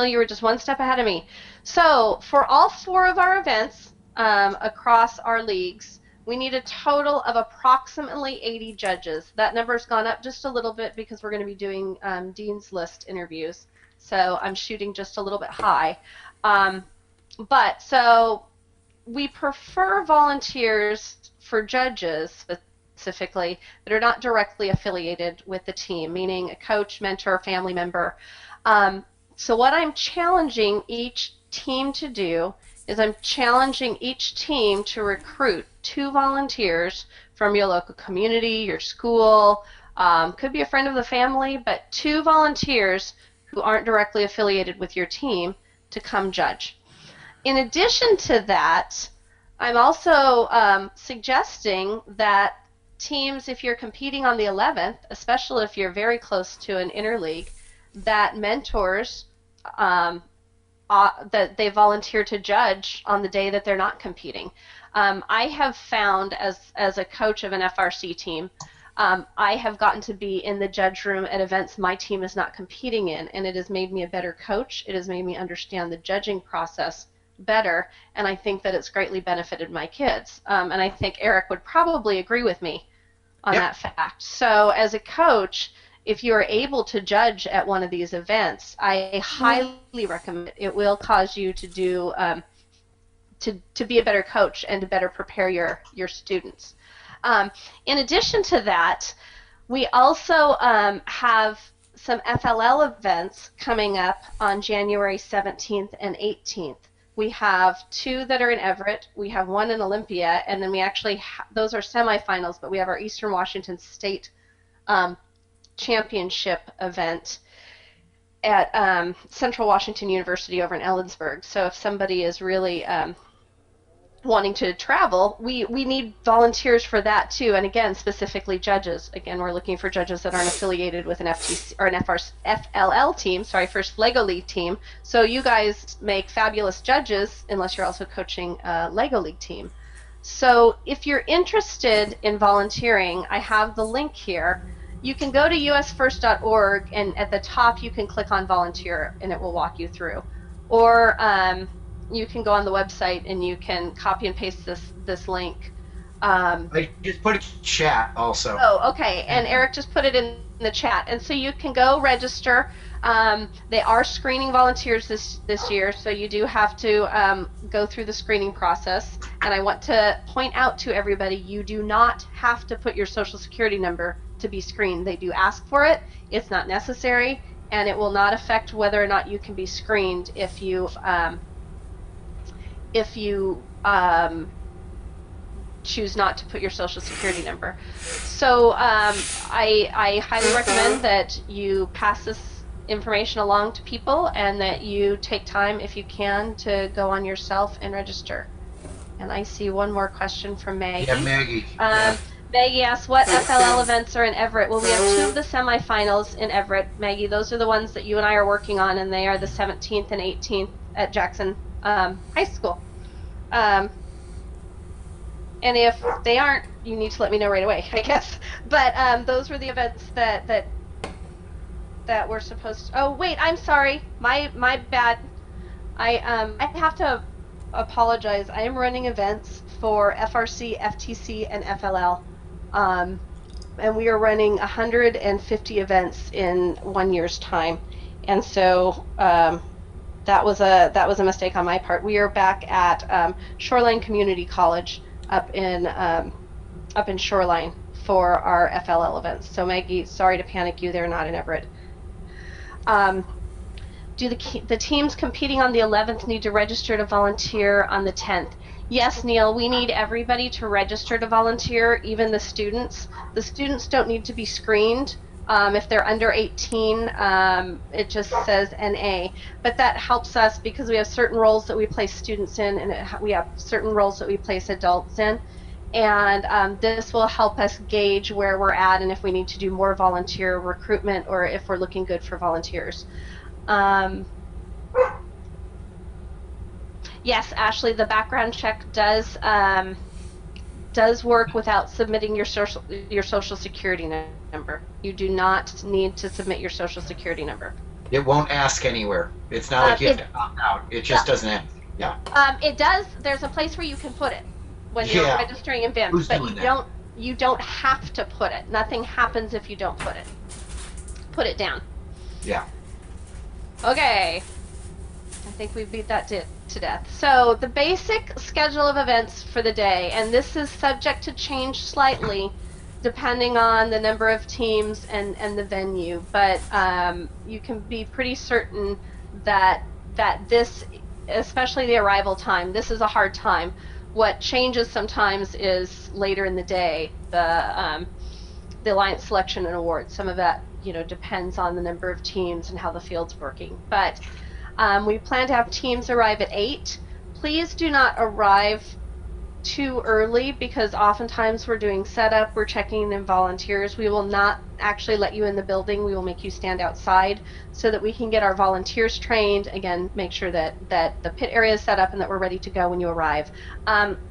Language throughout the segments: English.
you were just one step ahead of me. So for all 4 of our events across our leagues, we need a total of approximately 80 judges. That number's gone up just a little bit because we're going to be doing Dean's List interviews. So I'm shooting just a little bit high. But so we prefer volunteers for judges specifically that are not directly affiliated with the team, meaning a coach, mentor, family member. So what I'm challenging each team to do is I'm challenging each team to recruit 2 volunteers from your local community, your school, could be a friend of the family, but 2 volunteers who aren't directly affiliated with your team to come judge. In addition to that, I'm also suggesting that teams, if you're competing on the 11th, especially if you're very close to an interleague, that mentors that they volunteer to judge on the day that they're not competing. I have found as a coach of an FRC team, I have gotten to be in the judge room at events my team is not competing in, and it has made me a better coach. It has made me understand the judging process better, and I think that it's greatly benefited my kids. And I think Eric would probably agree with me on that fact. So as a coach, if you are able to judge at one of these events, I highly recommend it. It will cause you to do to be a better coach and to better prepare your students. In addition to that, we also have some FLL events coming up on January 17th and 18th. We have 2 that are in Everett, we have 1 in Olympia, and then we actually, those are semifinals, but we have our Eastern Washington State Championship event at Central Washington University over in Ellensburg. So if somebody is really wanting to travel, we need volunteers for that too, and again, specifically judges. Again, we're looking for judges that aren't affiliated with an FTC or an FLL team, First Lego League team. So you guys make fabulous judges unless you're also coaching a Lego League team. So if you're interested in volunteering, I have the link here. You can go to usfirst.org, and at the top you can click on volunteer and it will walk you through. Or you can go on the website and you can copy and paste this link. I just put it in chat also. Oh, okay. And Eric just put it in the chat. And so you can go register. They are screening volunteers this year, so you do have to go through the screening process. And I want to point out to everybody, you do not have to put your social security number to be screened. They do ask for it. It's not necessary, and it will not affect whether or not you can be screened if you choose not to put your social security number. So I highly recommend that you pass this information along to people and that you take time, if you can, to go on yourself and register. And I see one more question from Maggie. Yeah, Maggie. Maggie asks, what FLL events are in Everett? Well, we have 2 of the semifinals in Everett, Maggie. Those are the ones that you and I are working on, and they are the 17th and 18th at Jackson High School. And if they aren't, you need to let me know right away, I guess. But those were the events that were supposed to. Oh wait, I'm sorry, my bad. I have to apologize. I am running events for FRC, FTC, and FLL, and we are running 150 events in 1 year's time, and so that was a mistake on my part. We are back at Shoreline Community College up in Shoreline for our FLL events. So Maggie, sorry to panic you, they're not in Everett. Do the teams competing on the 11th need to register to volunteer on the 10th? Yes, Neil, we need everybody to register to volunteer, even the students. The students don't need to be screened. If they're under 18, it just says NA. But that helps us because we have certain roles that we place students in, and we have certain roles that we place adults in. And this will help us gauge where we're at and if we need to do more volunteer recruitment or if we're looking good for volunteers. Yes, Ashley, the background check does work without submitting your social security number. You do not need to submit your social security number. It won't ask anywhere. It's not like you have to opt out. It just doesn't ask. Yeah. It does. There's a place where you can put it when you're Yeah. registering events, Who's but doing that? you don't have to put it. Nothing happens if you don't put it. Put it down. Yeah. Okay. I think we beat that to death. So the basic schedule of events for the day, and this is subject to change slightly depending on the number of teams and the venue, but you can be pretty certain that this, especially the arrival time, this is a hard time. What changes sometimes is later in the day, the alliance selection and awards. Some of that, depends on the number of teams and how the field's working. But we plan to have teams arrive at 8. Please do not arrive too early, because oftentimes we're doing setup, we're checking in volunteers. We will not actually let you in the building. We will make you stand outside so that we can get our volunteers trained. Again, make sure that the pit area is set up and that we're ready to go when you arrive.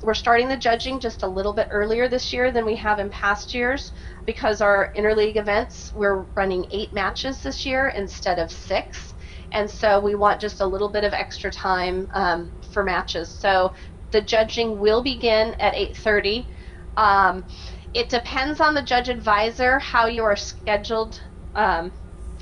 We're starting the judging just a little bit earlier this year than we have in past years, because our interleague events, we're running 8 matches this year instead of 6. And so we want just a little bit of extra time for matches. So the judging will begin at 8:30. It depends on the judge advisor how you are scheduled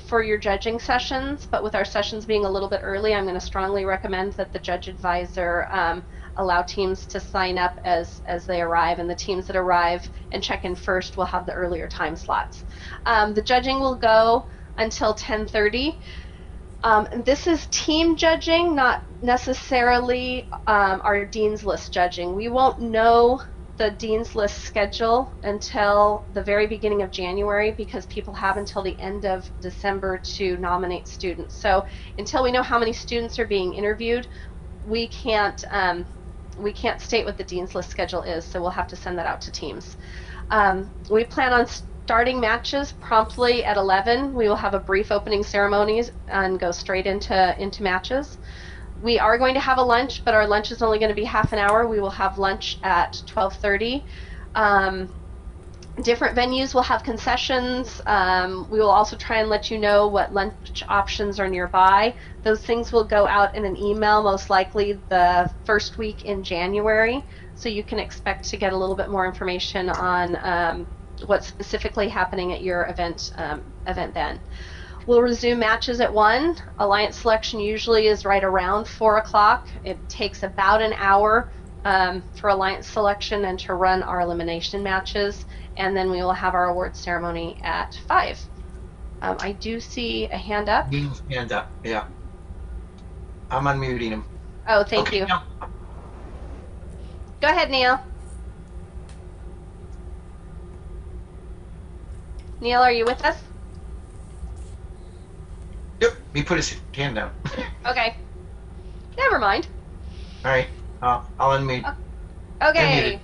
for your judging sessions, but with our sessions being a little bit early, I'm going to strongly recommend that the judge advisor allow teams to sign up as they arrive, and the teams that arrive and check in first will have the earlier time slots. The judging will go until 10:30. This is team judging, not necessarily our Dean's List judging. We won't know the Dean's List schedule until the very beginning of January, because people have until the end of December to nominate students. So until we know how many students are being interviewed, we can't state what the Dean's List schedule is, so we'll have to send that out to teams. We plan on starting matches promptly at 11. We will have a brief opening ceremonies and go straight into matches. We are going to have a lunch, but our lunch is only going to be half an hour. We will have lunch at 12:30. Different venues will have concessions. We will also try and let you know what lunch options are nearby. Those things will go out in an email, most likely the first week in January, so you can expect to get a little bit more information on what's specifically happening at your event then. We'll resume matches at 1. Alliance selection usually is right around 4 o'clock. It takes about an hour for alliance selection and to run our elimination matches, and then we will have our awards ceremony at 5. I do see a hand up. Neil's hand up. Yeah. I'm unmuting him. Oh, thank you. No. Go ahead, Neil. Neil, are you with us? Yep. He put his hand down. Okay. Never mind. All right. I'll unmute. Okay.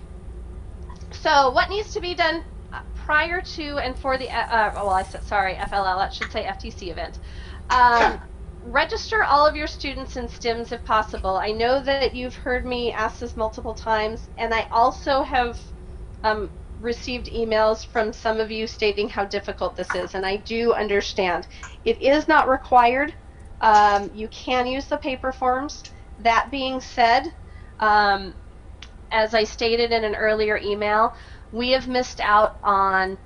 So what needs to be done prior to and for the FLL, that should say FTC event. Register all of your students in STIMs if possible. I know that you've heard me ask this multiple times, and I also have received emails from some of you stating how difficult this is, and I do understand. It is not required. You can use the paper forms. That being said, as I stated in an earlier email, we have missed out on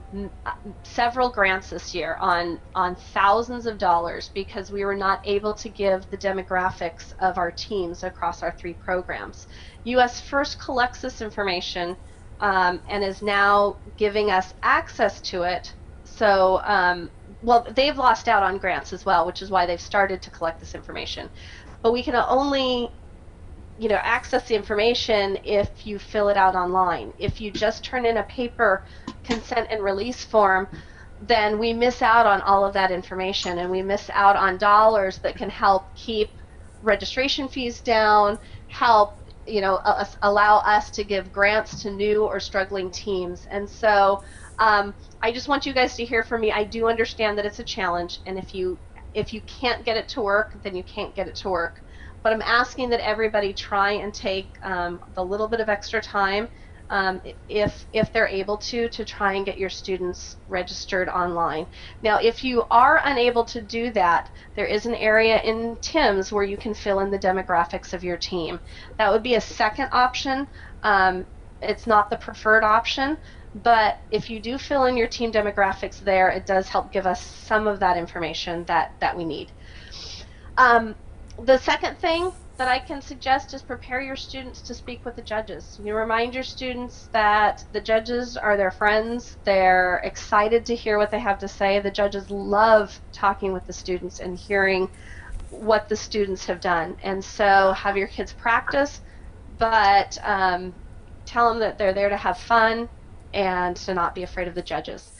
several grants this year, on thousands of dollars, because we were not able to give the demographics of our teams across our 3 programs. US First collects this information and is now giving us access to it. So, well, they've lost out on grants as well, which is why they've started to collect this information. But we can only access the information if you fill it out online. If you just turn in a paper consent and release form, then we miss out on all of that information, and we miss out on dollars that can help keep registration fees down, help allow us to give grants to new or struggling teams. And so I just want you guys to hear from me. I do understand that it's a challenge, and if you can't get it to work, then you can't get it to work. But I'm asking that everybody try and take the little bit of extra time if they're able to try and get your students registered online. Now, if you are unable to do that, there is an area in TIMS where you can fill in the demographics of your team. That would be a second option. It's not the preferred option, but if you do fill in your team demographics there, it does help give us some of that information that we need. The second thing that I can suggest is prepare your students to speak with the judges. You remind your students that the judges are their friends. They're excited to hear what they have to say. The judges love talking with the students and hearing what the students have done. And so have your kids practice, but tell them that they're there to have fun and to not be afraid of the judges.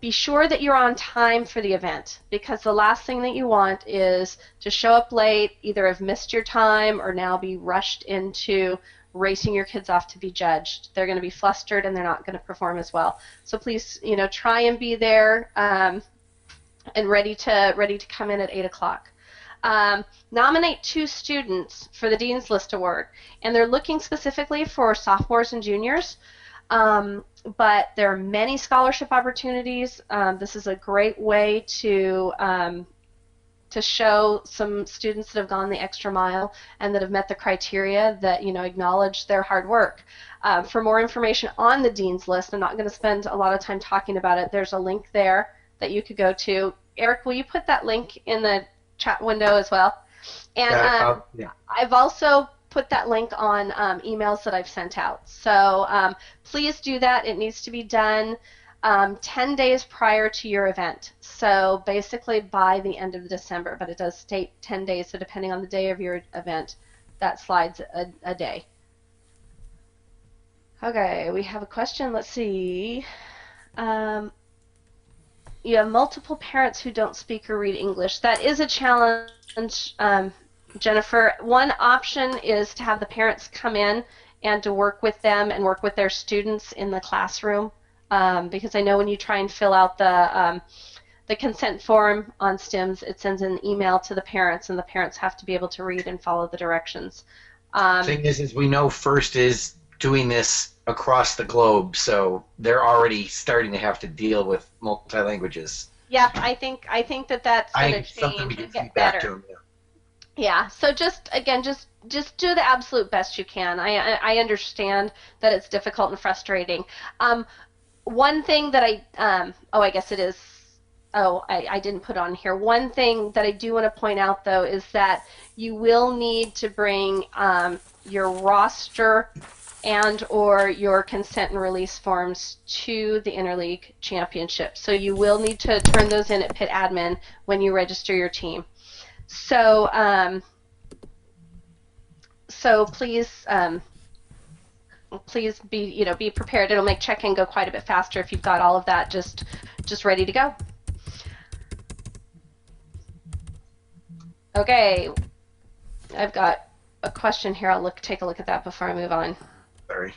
Be sure that you're on time for the event, because the last thing that you want is to show up late, either have missed your time or now be rushed into racing your kids off to be judged. They're going to be flustered and they're not going to perform as well. So please, try and be there and ready to come in at 8 o'clock. Nominate 2 students for the Dean's List Award, and they're looking specifically for sophomores and juniors. But there are many scholarship opportunities. This is a great way to show some students that have gone the extra mile and that have met the criteria, that acknowledge their hard work. For more information on the Dean's List, I'm not going to spend a lot of time talking about it. There's a link there that you could go to. Eric, will you put that link in the chat window as well? And yeah. I've also put that link on emails that I've sent out. So please do that. It needs to be done 10 days prior to your event. So basically by the end of December, but it does state 10 days. So depending on the day of your event, that slides a day. Okay, we have a question. Let's see. You have multiple parents who don't speak or read English. That is a challenge, Jennifer. One option is to have the parents come in and to work with them and work with their students in the classroom, because I know when you try and fill out the consent form on STEMS, it sends an email to the parents, and the parents have to be able to read and follow the directions. Thing is we know FIRST is doing this across the globe, so they're already starting to have to deal with multi-languages. Yeah, I think that that's going to change and get better. To them, yeah. So just do the absolute best you can. I understand that it's difficult and frustrating. One thing that I guess it is. I didn't put on here. One thing that I do want to point out, though, is that you will need to bring your roster and or your consent and release forms to the Interleague Championship. So you will need to turn those in at Pit Admin when you register your team. So please be prepared. It'll make check-in go quite a bit faster if you've got all of that just ready to go. Okay, I've got a question here. I'll take a look at that before I move on. Sorry.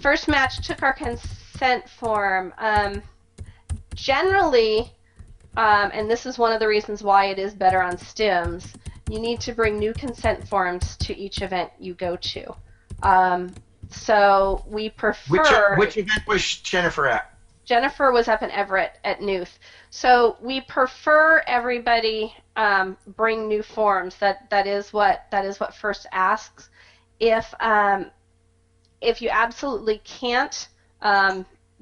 First match took our consent form. Generally, and this is one of the reasons why it is better on STEMS, you need to bring new consent forms to each event you go to. So we prefer... Which event was Jennifer at? Jennifer was up in Everett at Newth. So we prefer everybody bring new forms. That is what FIRST asks. If you absolutely can't,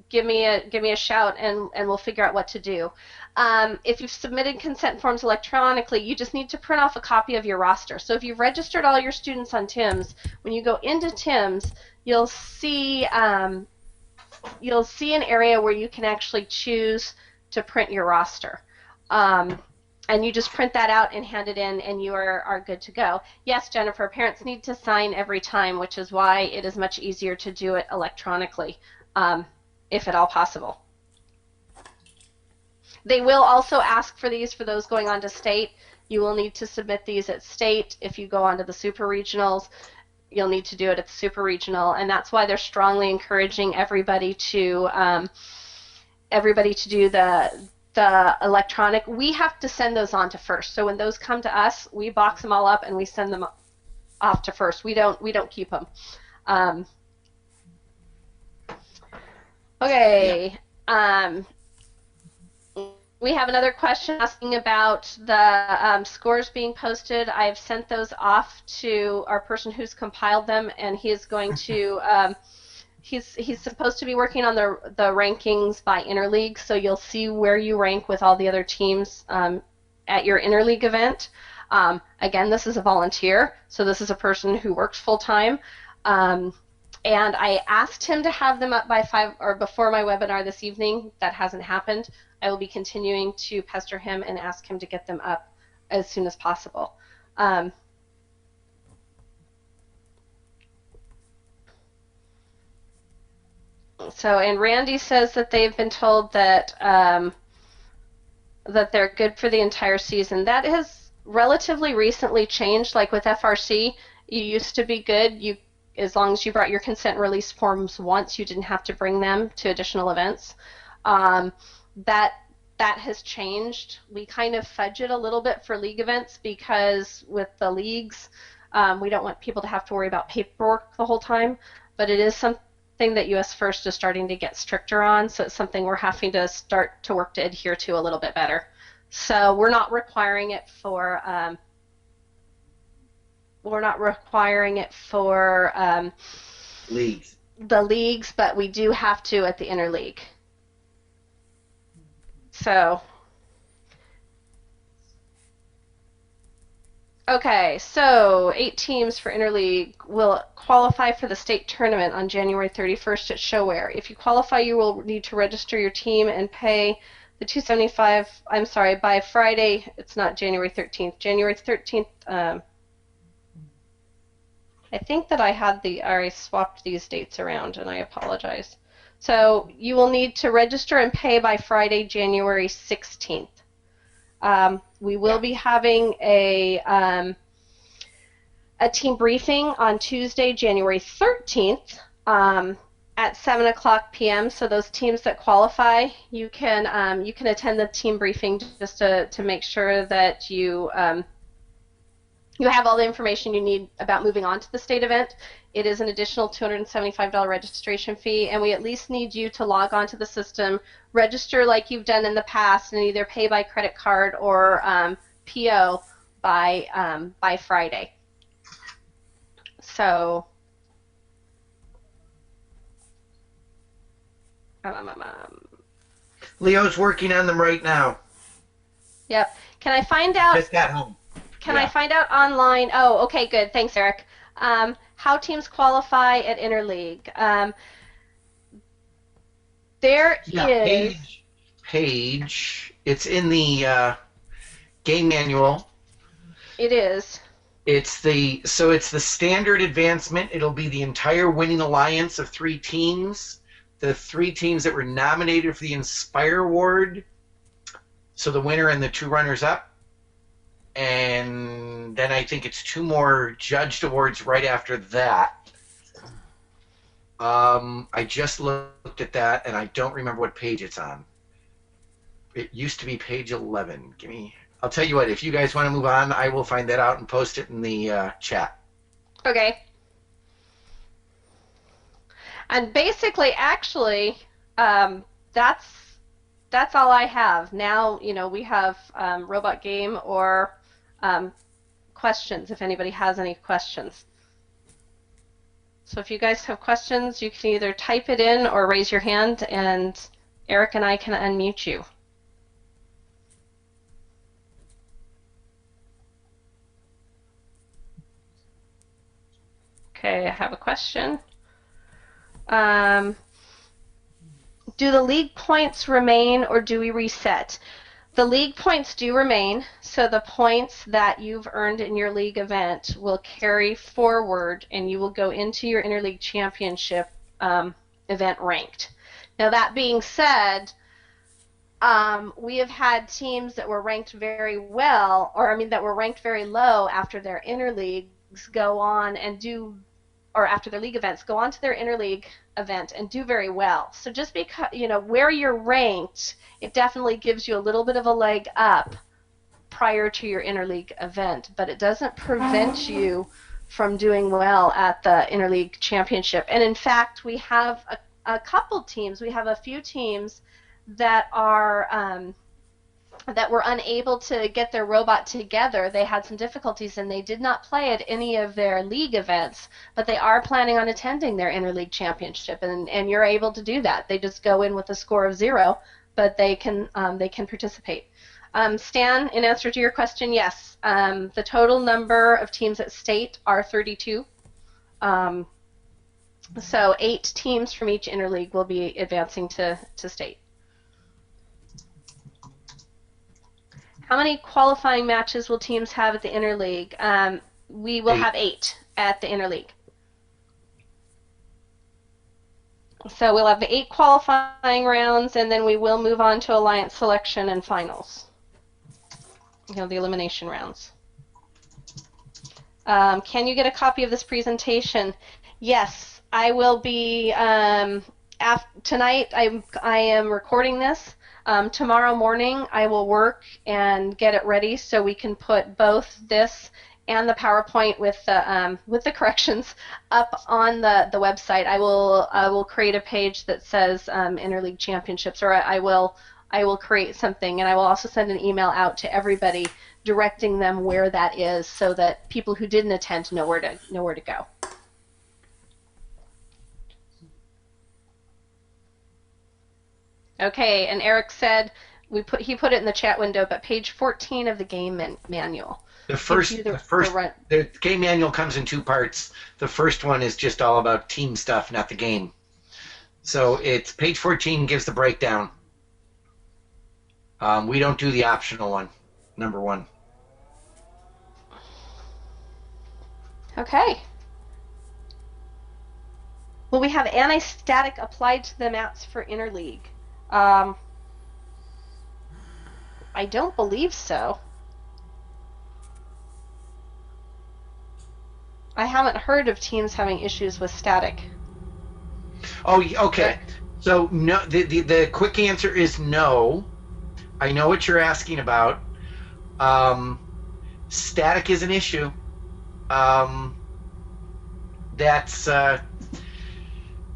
give me a shout and we'll figure out what to do. If you've submitted consent forms electronically, you just need to print off a copy of your roster. So if you've registered all your students on TIMS, when you go into TIMS, you'll see an area where you can actually choose to print your roster. And you just print that out and hand it in, and you are good to go. Yes, Jennifer, parents need to sign every time, which is why it is much easier to do it electronically, if at all possible. They will also ask for these for those going on to state. You will need to submit these at state. If you go on to the super regionals, you'll need to do it at the super regional, and that's why they're strongly encouraging everybody to do the electronic. We have to send those on to FIRST. So when those come to us, we box them all up and we send them off to first. We don't keep them. Okay. Yeah. We have another question asking about the scores being posted. I've sent those off to our person who's compiled them, and he is going to he's supposed to be working on the rankings by Interleague, so you'll see where you rank with all the other teams at your Interleague event. Again, this is a volunteer, so this is a person who works full time. And I asked him to have them up by 5 or before my webinar this evening. That hasn't happened. I will be continuing to pester him and ask him to get them up as soon as possible. And Randy says that they've been told that that they're good for the entire season. That has relatively recently changed. Like with FRC, you used to be good. As long as you brought your consent release forms once, you didn't have to bring them to additional events. That has changed. We kind of fudge it a little bit for league events because with the leagues, we don't want people to have to worry about paperwork the whole time, but it is something that US First is starting to get stricter on, so it's something we're having to start to work to adhere to a little bit better. So we're not requiring it for leagues. The leagues, but we do have to at the Interleague. So, okay, so 8 teams for Interleague will qualify for the state tournament on January 31st at Showware. If you qualify, you will need to register your team and pay the $275. I'm sorry, by Friday. It's not January 13th. January 13th. I think that I swapped these dates around, and I apologize. So you will need to register and pay by Friday, January 16th. We will be having a team briefing on Tuesday, January 13th at 7:00 p.m. So those teams that qualify, you can attend the team briefing just to make sure that you have all the information you need about moving on to the state event. It is an additional $275 registration fee, and we at least need you to log on to the system, register like you've done in the past, and either pay by credit card or PO by Friday. So, Leo's working on them right now. Yep. Can I find out? Just got home. Can I find out online? Oh, okay, good. Thanks, Eric. How teams qualify at Interleague. There is page. It's in the game manual. It is. It's the standard advancement. It'll be the entire winning alliance of 3 teams. The 3 teams that were nominated for the Inspire Award. So the winner and the 2 runners-up. And then I think it's 2 more judged awards right after that. I just looked at that, and I don't remember what page it's on. It used to be page 11. I'll tell you what, if you guys want to move on, I will find that out and post it in the chat. Okay. And basically, actually, that's all I have. Now, we have Robot Game or questions, if anybody has any questions. So if you guys have questions, you can either type it in or raise your hand, and Eric and I can unmute you. Okay, I have a question. Do the league points remain, or do we reset? The league points do remain, so the points that you've earned in your league event will carry forward, and you will go into your Interleague Championship event ranked. Now, that being said, we have had teams that were ranked very well, that were ranked very low after their Interleagues go on and do, or after their league events, go on to their Interleague event and do very well. So just because, where you're ranked, it definitely gives you a little bit of a leg up prior to your Interleague event, but it doesn't prevent you from doing well at the Interleague Championship. And in fact, we have a couple teams. We have a few teams that are that were unable to get their robot together. They had some difficulties and they did not play at any of their league events, but they are planning on attending their Interleague Championship, and you're able to do that. They just go in with a score of 0, but they can participate. Stan, in answer to your question, yes, the total number of teams at state are 32. So 8 teams from each interleague will be advancing to state. How many qualifying matches will teams have at the interleague? We will have 8 at the interleague. So we'll have 8 qualifying rounds, and then we will move on to alliance selection and finals. You know, the elimination rounds. Can you get a copy of this presentation? Yes, I will be, tonight I am recording this. Tomorrow morning I will work and get it ready so we can put both this and the PowerPoint with the corrections up on the website. I will create a page that says Interleague Championships, or I will create something, and I will also send an email out to everybody directing them where that is so that people who didn't attend know where to go. Okay, and Eric said he put it in the chat window, but page 14 of the game manual. The game manual comes in 2 parts. The first one is just all about team stuff, not the game. So it's page 14 gives the breakdown. We don't do the optional one, number 1. Okay. Will we have AntiStatic applied to the mats for Interleague? I don't believe so. I haven't heard of teams having issues with static. Oh, okay. So no, the quick answer is no. I know what you're asking about. Static is an issue.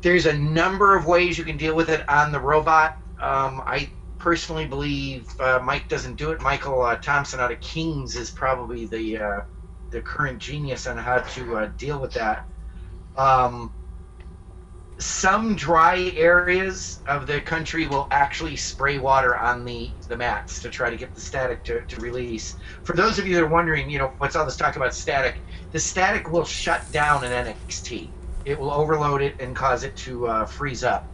There's a number of ways you can deal with it on the robot. I personally believe Mike doesn't do it. Michael Thompson out of Kings is probably the current genius on how to deal with that. Some dry areas of the country will actually spray water on the mats to try to get the static to release. For those of you that are wondering, what's all this talk about static? The static will shut down in NXT. It will overload it and cause it to freeze up.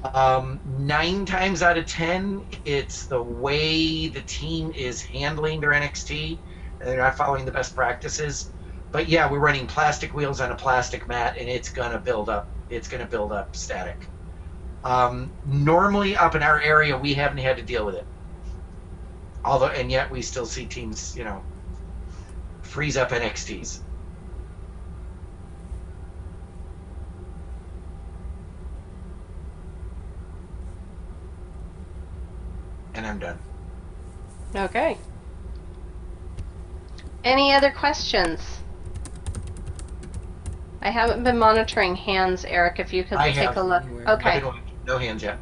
9 times out of 10, it's the way the team is handling their NXT, and they're not following the best practices. But yeah, we're running plastic wheels on a plastic mat, and it's gonna build up. It's gonna build up static. Normally, up in our area, we haven't had to deal with it. And yet we still see teams, freeze up NXTs. And I'm done. Okay. Any other questions? I haven't been monitoring hands, Eric, if you could take a look. Okay. No hands yet.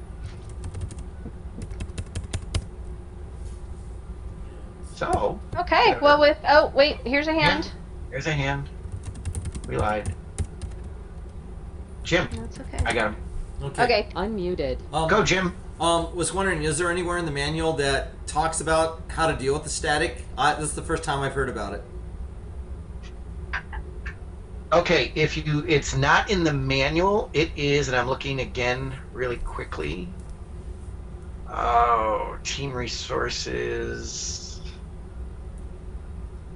So. Okay, well wait, here's a hand. Yeah, there's a hand. We lied. Jim. That's okay. I got him. Okay. Unmuted. Go, Jim. Was wondering, is there anywhere in the manual that talks about how to deal with the static? This is the first time I've heard about it. Okay, it's not in the manual. It is, and I'm looking again really quickly. Oh, team resources.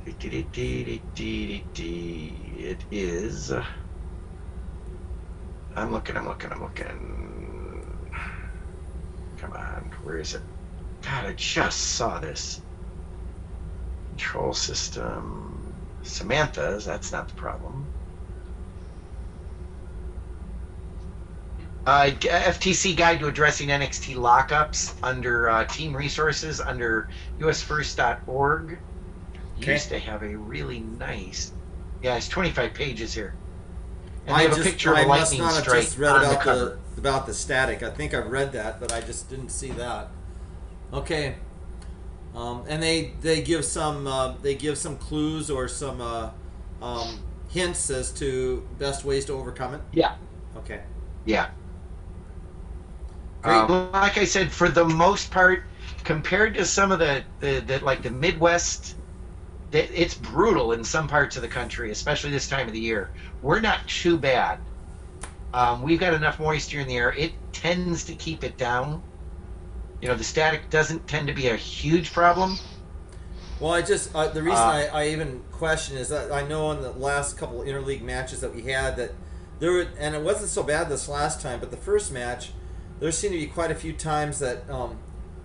It is. I'm looking. Come on, where is it? God, I just saw this. Control system. Samantha's, that's not the problem. FTC Guide to Addressing NXT Lockups under Team Resources under usfirst.org. Okay. Used to have a really nice Yeah, it's 25 pages here. And they I have a just picture of a I must lightning not have strike just read on the cover. about the static. I think I've read that, but I just didn't see that. Okay. And they give some clues or some hints as to best ways to overcome it. Yeah. Okay, Yeah. great. Like I said, for the most part, compared to some of the like the Midwest, it's brutal in some parts of the country, especially this time of the year. We're not too bad. We've got enough moisture in the air. It tends to keep it down. The static doesn't tend to be a huge problem. Well, I just the reason Uh, I even question is that I know in the last couple of interleague matches that we had that there were, and it wasn't so bad this last time, but the first match there seemed to be quite a few times that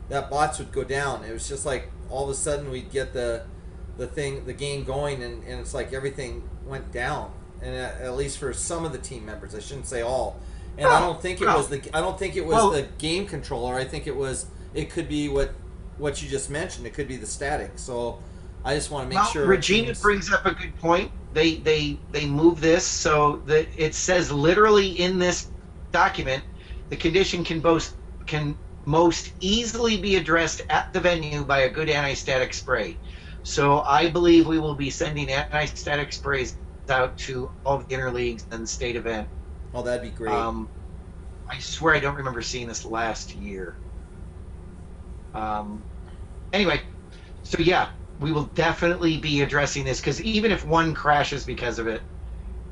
that bots would go down. It was just like all of a sudden we'd get the game going, and it's like everything went down, and at least for some of the team members, I shouldn't say all. And I don't think it was the game controller. I think it could be what you just mentioned. It could be the static. So I just want to make sure. Regina brings up a good point. They move this so that it says literally in this document, the condition can most easily be addressed at the venue by a good anti-static spray. So I believe we will be sending anti-static sprays out to all the interleagues and the state event. Oh, that'd be great. I swear I don't remember seeing this last year. Anyway, so yeah, we will definitely be addressing this because even if one crashes because of it,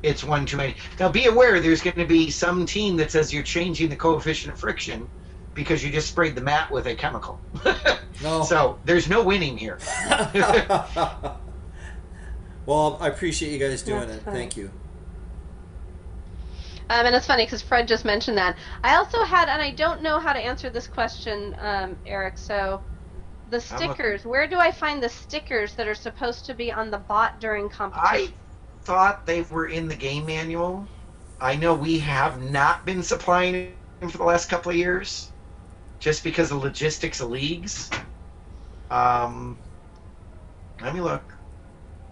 it's one too many. Now, be aware there's going to be some team that says you're changing the coefficient of friction because you just sprayed the mat with a chemical. No. So there's no winning here. Well, I appreciate you guys doing That's it. funny. Thank you. And it's funny because Fred just mentioned that. I also had, and I don't know how to answer this question, Eric. So the stickers, where do I find the stickers that are supposed to be on the bot during competition? I thought they were in the game manual. I know we have not been supplying them for the last couple of years, just because of logistics of leagues. Let me look.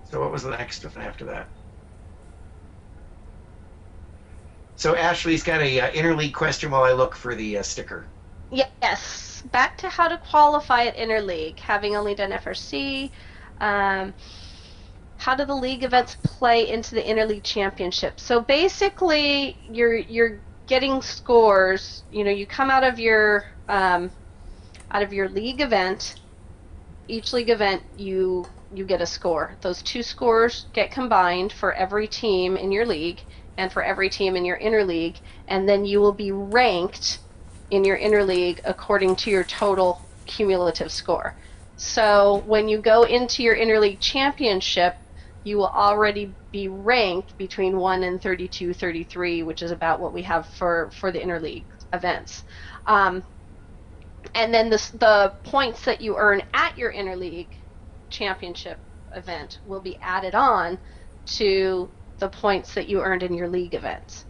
So what was the next one after that? So Ashley's got a interleague question while I look for the sticker. Yes, back to how to qualify at Interleague, having only done FRC. How do the league events play into the Interleague Championship? So basically, you're getting scores. You come out of your league event. Each league event, you get a score. Those two scores get combined for every team in your league and for every team in your interleague, and then you will be ranked in your interleague according to your total cumulative score. So when you go into your interleague championship, you will already be ranked between 1 and 32, 33, which is about what we have for the interleague events. And then the points that you earn at your interleague championship event will be added on to the points that you earned in your league events.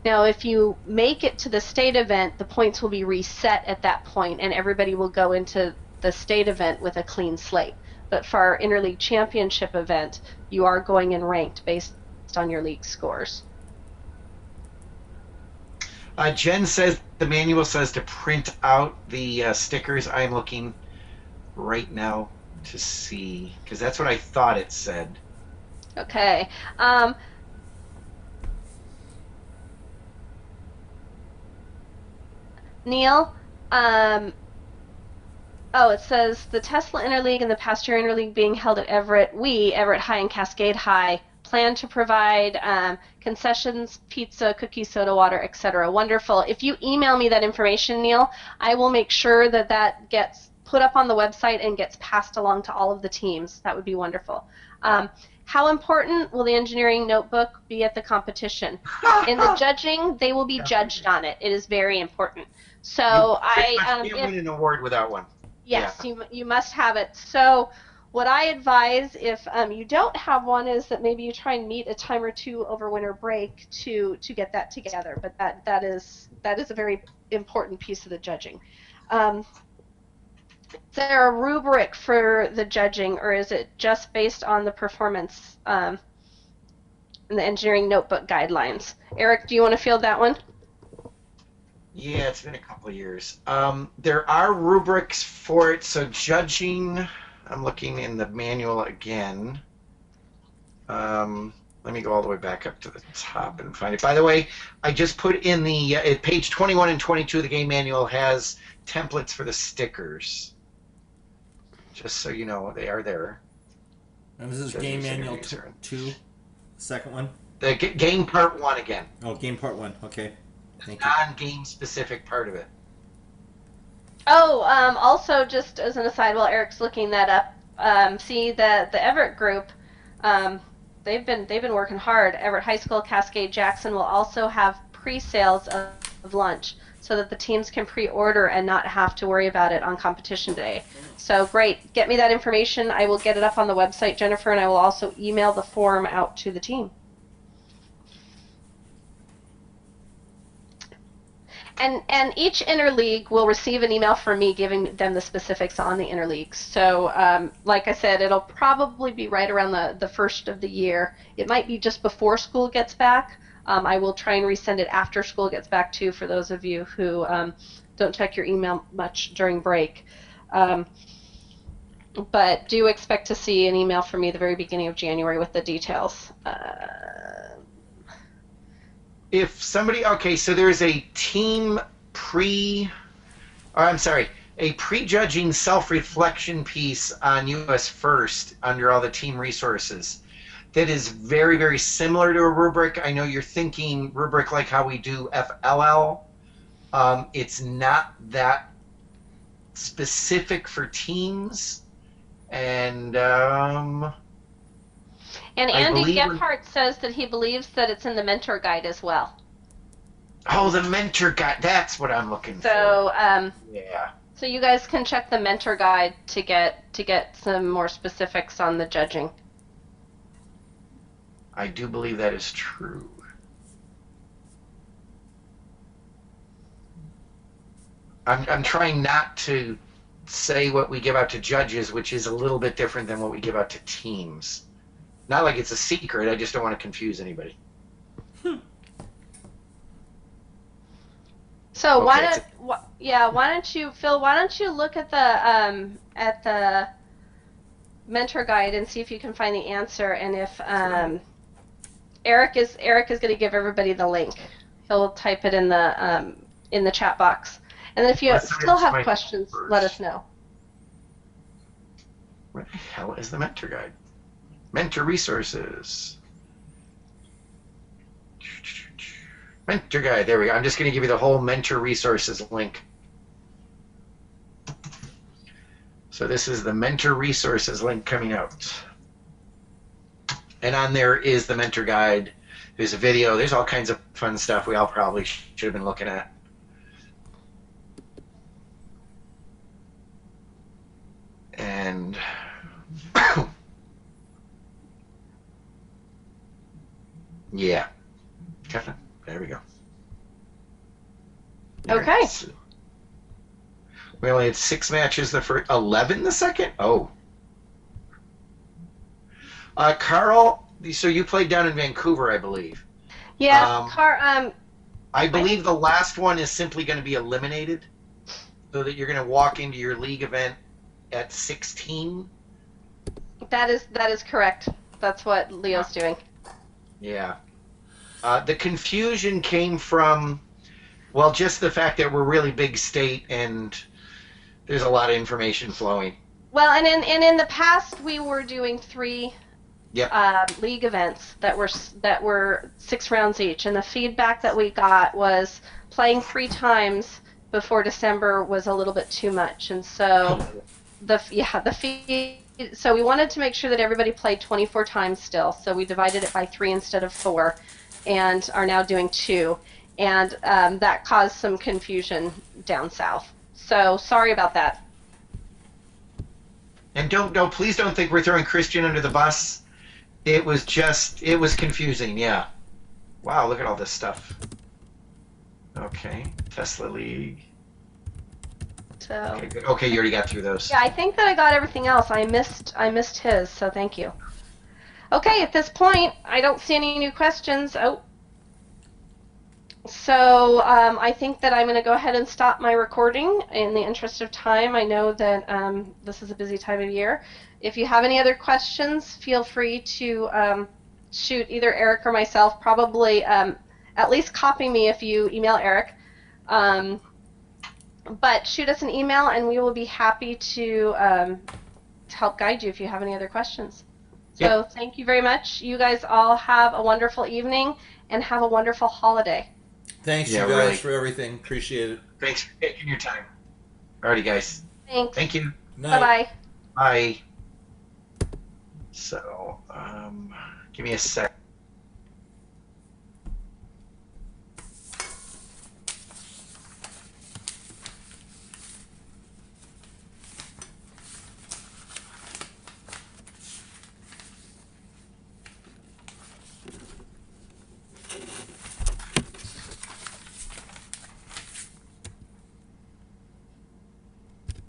Now, if you make it to the state event, the points will be reset at that point, and everybody will go into the state event with a clean slate. But for our interleague championship event, you are going in ranked based on your league scores. Jen says the manual says to print out the stickers. I'm looking right now to see, because that's what I thought it said. Okay. Neil, it says the Tesla Interleague and the Pasteur Interleague being held at Everett High and Cascade High, plan to provide concessions, pizza, cookies, soda water, etc. Wonderful. If you email me that information, Neil, I will make sure that gets put up on the website and gets passed along to all of the teams. That would be wonderful. How important will the engineering notebook be at the competition? In the judging, they will be judged on it. It is very important. So you can't win an award without one. Yes, yeah. you must have it. So what I advise if you don't have one is that maybe you try and meet a time or two over winter break to get that together. But that is a very important piece of the judging. Is there a rubric for the judging, or is it just based on the performance? and the engineering notebook guidelines. Eric, do you want to field that one? Yeah, it's been a couple of years. There are rubrics for it. So judging, I'm looking in the manual again. Let me go all the way back up to the top and find it. By the way, I just put in the page 21 and 22 of the game manual has templates for the stickers. Just so you know, they are there. And this is game manual 2, second one? The game part 1 again. Oh, game part 1. Okay. Thank you. Non-game specific part of it. Oh, also just as an aside, while Eric's looking that up, see the Everett group, they've been working hard. Everett High School, Cascade, Jackson will also have pre-sales of lunch so that the teams can pre-order and not have to worry about it on competition day. So great, get me that information. I will get it up on the website, Jennifer, and I will also email the form out to the team. And each interleague will receive an email from me giving them the specifics on the interleagues. So like I said, it'll probably be right around the first of the year. It might be just before school gets back. I will try and resend it after school gets back too, for those of you who don't check your email much during break. But do expect to see an email from me the very beginning of January with the details. If somebody, okay, so there's a team a prejudging self-reflection piece on US First under all the team resources that is very, very similar to a rubric. I know you're thinking rubric like how we do FLL. It's not that specific for teams. And Andy Gephardt says that he believes that it's in the mentor guide as well. Oh, the mentor guide. That's what I'm looking for. Yeah. So you guys can check the mentor guide to get some more specifics on the judging. I do believe that is true. I'm trying not to say what we give out to judges, which is a little bit different than what we give out to teams. Not like it's a secret. I just don't want to confuse anybody. So okay, why don't you, Phil? Why don't you look at the mentor guide and see if you can find the answer, and if Eric is going to give everybody the link. He'll type it in the chat box, and then if you still have questions, let us know. Where the hell is the mentor guide? Mentor resources. Mentor guide. There we go. I'm just going to give you the whole mentor resources link. So this is the mentor resources link coming out. And on there is the mentor guide. There's a video. There's all kinds of fun stuff we all probably should have been looking at. And yeah. There we go. Okay. We only had 6 matches the first, 11 the second? Oh. Carl, so you played down in Vancouver, I believe. Yeah, I believe the last one is simply going to be eliminated, so that you're going to walk into your league event at 16. That is correct. That's what Leo's doing. Yeah. The confusion came from, well, just the fact that we're a really big state and there's a lot of information flowing. Well, and in the past we were doing 3 league events that were 6 rounds each, and the feedback that we got was playing 3 times before December was a little bit too much, and so so we wanted to make sure that everybody played 24 times still, so we divided it by 3 instead of 4, and are now doing 2, and that caused some confusion down south. So sorry about that. And please don't think we're throwing Christian under the bus. It was confusing, yeah. Wow, look at all this stuff. Okay, Tesla League. So okay, good. Okay, you already got through those. Yeah, I think that I got everything else. I missed his, so thank you. Okay, at this point, I don't see any new questions. Oh. So I think that I'm going to go ahead and stop my recording in the interest of time. I know that this is a busy time of year. If you have any other questions, feel free to shoot either Eric or myself. Probably at least copy me if you email Eric. But shoot us an email and we will be happy to help guide you if you have any other questions. So thank you very much. You guys all have a wonderful evening and have a wonderful holiday. Thanks, you guys, for everything. Appreciate it. Thanks for taking your time. Alrighty, guys. Thanks. Thank you. Bye-bye. Bye. So, give me a sec.